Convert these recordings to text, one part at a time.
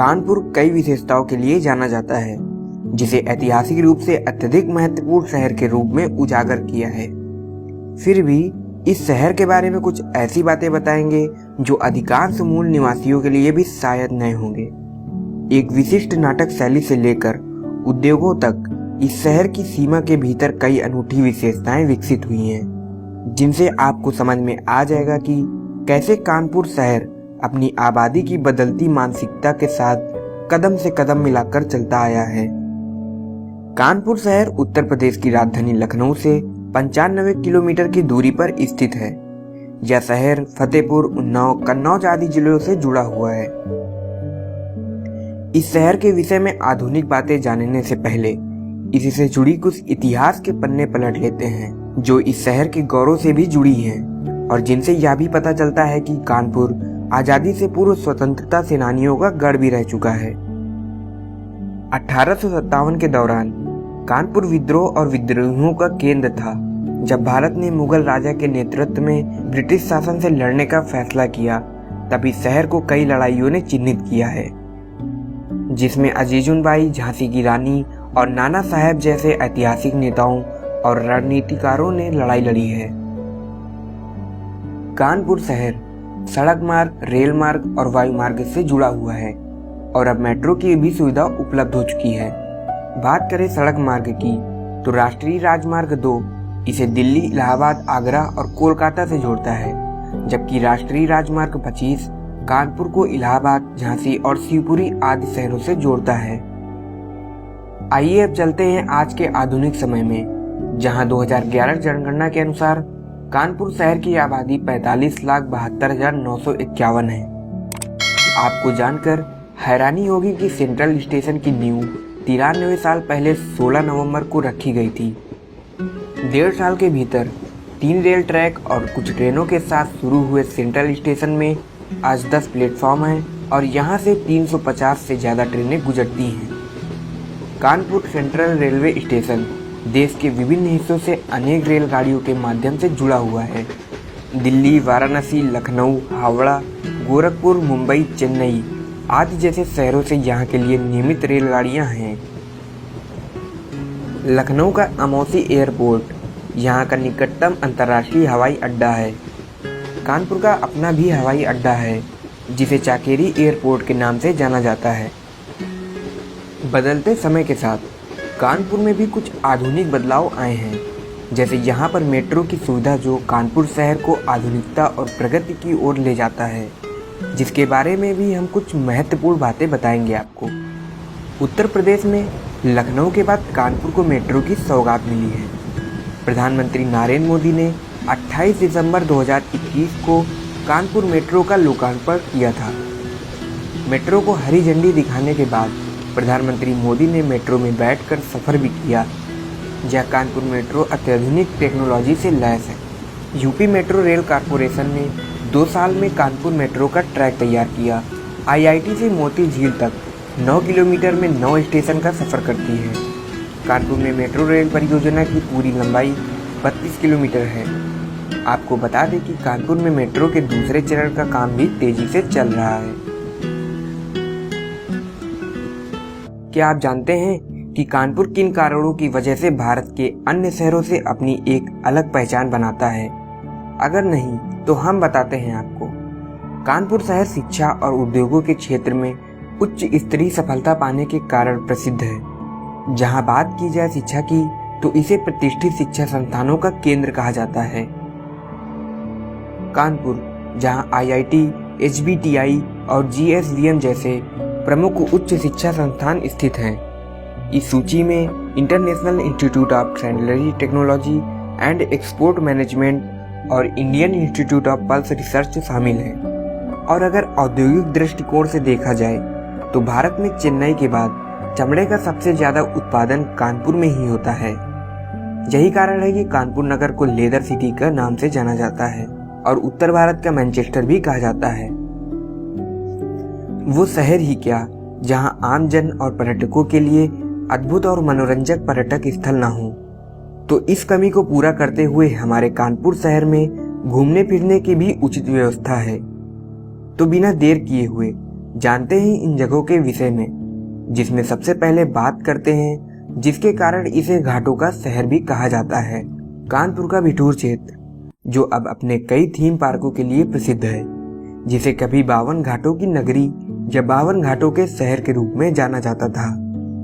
कानपुर कई विशेषताओं के लिए जाना जाता है, जिसे ऐतिहासिक रूप से अत्यधिक महत्वपूर्ण शहर के रूप में उजागर किया है। फिर भी इस शहर के बारे में कुछ ऐसी बातें बताएंगे जो अधिकांश मूल निवासियों के लिए भी शायद नए होंगे। एक विशिष्ट नाटक शैली से लेकर उद्योगों तक इस शहर की सीमा के भीतर कई अनूठी विशेषताएं विकसित हुई हैं, जिनसे आपको समझ में आ जाएगा कि कैसे कानपुर शहर अपनी आबादी की बदलती मानसिकता के साथ कदम से कदम मिलाकर चलता आया है। कानपुर शहर उत्तर प्रदेश की राजधानी लखनऊ से 95 किलोमीटर की दूरी पर स्थित है। यह शहर फतेहपुर, उन्नाव, कन्नौज आदि जिलों से जुड़ा हुआ है। इस शहर के विषय में आधुनिक बातें जानने से पहले इससे जुड़ी कुछ इतिहास के पन्ने पलट लेते हैं, जो इस शहर के गौरव से भी जुड़ी हैं और जिनसे यह भी पता चलता है कि कानपुर आजादी से पूर्व स्वतंत्रता सेनानियों का गढ़ भी रह चुका है। 1857 के दौरान कानपुर विद्रोह और विद्रोहियों का केंद्र था, जब भारत ने मुगल राजा के नेतृत्व में ब्रिटिश शासन से लड़ने का फैसला किया। तब इस शहर को कई लड़ाइयों ने चिन्हित किया है, जिसमें अजीजुन बाई, झांसी की रानी और नाना साहेब जैसे ऐतिहासिक नेताओं और रणनीतिकारों ने लड़ाई लड़ी है। कानपुर शहर सड़क मार्ग, रेल मार्ग और वायु मार्ग से जुड़ा हुआ है और अब मेट्रो की भी सुविधा उपलब्ध हो चुकी है। बात करें सड़क मार्ग की, तो राष्ट्रीय राजमार्ग 2 इसे दिल्ली, इलाहाबाद, आगरा और कोलकाता से जोड़ता है, जबकि राष्ट्रीय राजमार्ग 25 कानपुर को इलाहाबाद, झांसी और शिवपुरी आदि शहरों से जोड़ता है। आइए अब चलते हैं आज के आधुनिक समय में, जहां 2011 जनगणना के अनुसार कानपुर शहर की आबादी 45,72,951 है। आपको जानकर हैरानी होगी कि सेंट्रल स्टेशन की नींव 93 साल पहले 16 नवंबर को रखी गई थी। 1.5 साल के भीतर 3 रेल ट्रैक और कुछ ट्रेनों के साथ शुरू हुए सेंट्रल स्टेशन में आज 10 प्लेटफॉर्म हैं और यहाँ से 350 से ज़्यादा ट्रेनें गुजरती हैं। कानपुर सेंट्रल रेलवे स्टेशन देश के विभिन्न हिस्सों से अनेक रेलगाड़ियों के माध्यम से जुड़ा हुआ है। दिल्ली, वाराणसी, लखनऊ, हावड़ा, गोरखपुर, मुंबई, चेन्नई आदि जैसे शहरों से यहाँ के लिए नियमित रेलगाड़ियाँ हैं। लखनऊ का अमौसी एयरपोर्ट यहाँ का निकटतम अंतर्राष्ट्रीय हवाई अड्डा है। कानपुर का अपना भी हवाई अड्डा है, जिसे चाकेरी एयरपोर्ट के नाम से जाना जाता है। बदलते समय के साथ कानपुर में भी कुछ आधुनिक बदलाव आए हैं, जैसे यहाँ पर मेट्रो की सुविधा, जो कानपुर शहर को आधुनिकता और प्रगति की ओर ले जाता है, जिसके बारे में भी हम कुछ महत्वपूर्ण बातें बताएंगे आपको। उत्तर प्रदेश में लखनऊ के बाद कानपुर को मेट्रो की सौगात मिली है। प्रधानमंत्री नरेंद्र मोदी ने 28 दिसंबर 2021 को कानपुर मेट्रो का लोकार्पण किया था। मेट्रो को हरी झंडी दिखाने के बाद प्रधानमंत्री मोदी ने मेट्रो में बैठकर सफ़र भी किया। यह कानपुर मेट्रो अत्याधुनिक टेक्नोलॉजी से लैस है। यूपी मेट्रो रेल कॉरपोरेशन ने 2 साल में कानपुर मेट्रो का ट्रैक तैयार किया। आईआईटी से मोती झील तक 9 किलोमीटर में 9 स्टेशन का सफ़र करती है। कानपुर में मेट्रो रेल परियोजना की पूरी लंबाई 32 किलोमीटर है। आपको बता दें कि कानपुर में मेट्रो के दूसरे चरण का काम भी तेजी से चल रहा है। क्या आप जानते हैं कि कानपुर किन कारणों की वजह से भारत के अन्य शहरों से अपनी एक अलग पहचान बनाता है? अगर नहीं तो हम बताते हैं आपको। कानपुर शहर शिक्षा और उद्योगों के क्षेत्र में उच्च स्तरीय सफलता पाने के कारण प्रसिद्ध है। जहां बात की जाए शिक्षा की, तो इसे प्रतिष्ठित शिक्षा संस्थानों का केंद्र कहा जाता है। कानपुर, जहां आईआईटी, एचबीटीआई और जीएसवीएम जैसे प्रमुख उच्च शिक्षा संस्थान स्थित हैं। इस सूची में international institute of sanitary technology and export management और Indian institute of pulse research शामिल हैं। और अगर औद्योगिक दृष्टिकोण से देखा जाए, तो भारत में चेन्नई के बाद चमड़े का सबसे ज़्यादा उत्पादन कानपुर में ही होता है। यही कारण है कि कानपुर नगर को लेदर सिटी का नाम से जाना जाता है और उत्तर भारत का मैनचेस्टर भी कहा जाता है। वो शहर ही क्या, जहां आम जन और पर्यटकों के लिए अद्भुत और मनोरंजक पर्यटक स्थल ना हो। तो इस कमी को पूरा करते हुए हमारे कानपुर शहर में घूमने फिरने की भी उचित व्यवस्था है। तो बिना देर किए हुए जानते हैं इन जगहों के विषय में, जिसमें सबसे पहले बात करते हैं जिसके कारण इसे घाटों का शहर भी कहा जाता है, कानपुर का बिठूर क्षेत्र, जो अब अपने कई थीम पार्कों के लिए प्रसिद्ध है, जिसे कभी 52 घाटों की नगरी या 52 घाटों के शहर के रूप में जाना जाता था।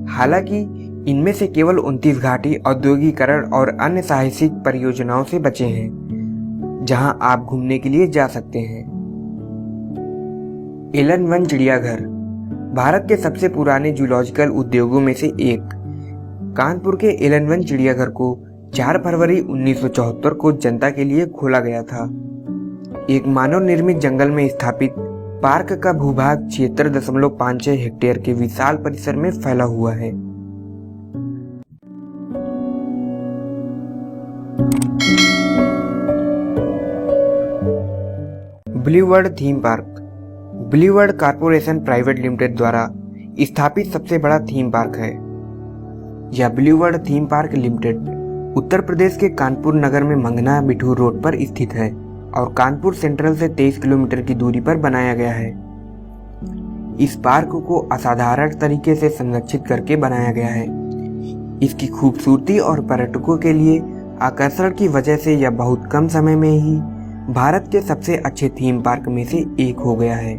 हालांकि इनमें से केवल 29 घाट ही औद्योगिकरण और अन्य साहसिक परियोजनाओं से बचे हैं, जहां आप घूमने के लिए जा सकते हैं। एलन वन चिड़ियाघर भारत के सबसे पुराने जूलॉजिकल उद्योगों में से एक। कानपुर के एलन वन चिड़ियाघर को 4 फरवरी 1974 को जनता के लिए खोला गया था। एक मानव निर्मित जंगल में स्थापित पार्क का भूभाग 76.56 हेक्टेयर के विशाल परिसर में फैला हुआ है। Blue world theme park blue world corporation private limited द्वारा स्थापित सबसे बड़ा थीम पार्क है। यह blue world theme park limited Uttar Pradesh के कानपुर नगर में मंगना बिठूर रोड पर स्थित है और कानपुर सेंट्रल से 23 किलोमीटर की दूरी पर बनाया गया है। इस पार्क को असाधारण तरीके से संरक्षित करके बनाया गया है। इसकी खूबसूरती और पर्यटकों के लिए आकर्षण की वजह से यह बहुत कम समय में ही भारत के सबसे अच्छे थीम पार्क में से एक हो गया है।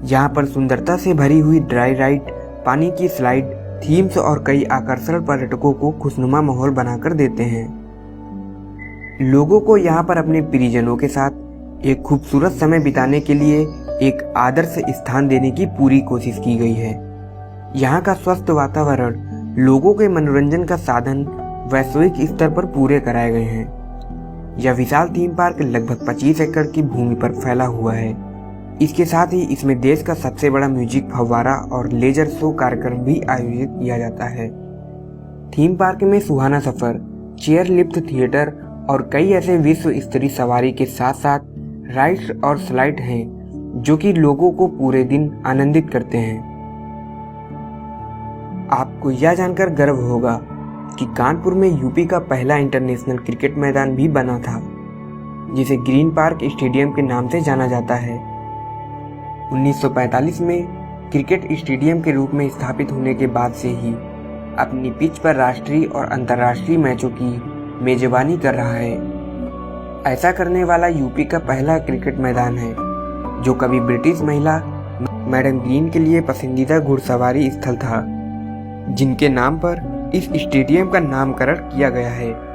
यहाँ पर सुंदरता से भरी हुई ड्राई राइड, पानी की स्लाइड, थीम्स और कई आकर्षण पर्यटकों को खुशनुमा माहौल बनाकर देते हैं। लोगों को यहाँ पर अपने प्रियजनों के साथ एक खूबसूरत समय बिताने के लिए एक आदर्श स्थान देने की पूरी कोशिश की गई है। यहाँ का स्वस्थ वातावरण लोगों के मनोरंजन का साधन वैश्विक स्तर पर पूरे कराए गए हैं। यह विशाल थीम पार्क लगभग 25 एकड़ की भूमि पर फैला हुआ है। इसके साथ ही इसमें देश का सबसे बड़ा म्यूजिक फव्वारा और लेजर शो कार्यक्रम भी आयोजित किया जाता है। थीम पार्क में सुहाना सफर, चेयर लिफ्ट थिएटर और कई ऐसे विश्व स्तरीय सवारी के साथ साथ राइड्स और स्लाइड हैं जो कि लोगों को पूरे दिन आनंदित करते हैं। आपको यह जानकर गर्व होगा कि कानपुर में यूपी का पहला इंटरनेशनल क्रिकेट मैदान भी बना था, जिसे ग्रीन पार्क स्टेडियम के नाम से जाना जाता है। 1945 में क्रिकेट स्टेडियम के रूप में स्थापित होने के बाद से ही अपनी पिच पर राष्ट्रीय और अंतर्राष्ट्रीय मैचों की मेजबानी कर रहा है। ऐसा करने वाला यूपी का पहला क्रिकेट मैदान है, जो कभी ब्रिटिश महिला मैडम ग्रीन के लिए पसंदीदा घुड़सवारी स्थल था, जिनके नाम पर इस स्टेडियम का नामकरण किया गया है।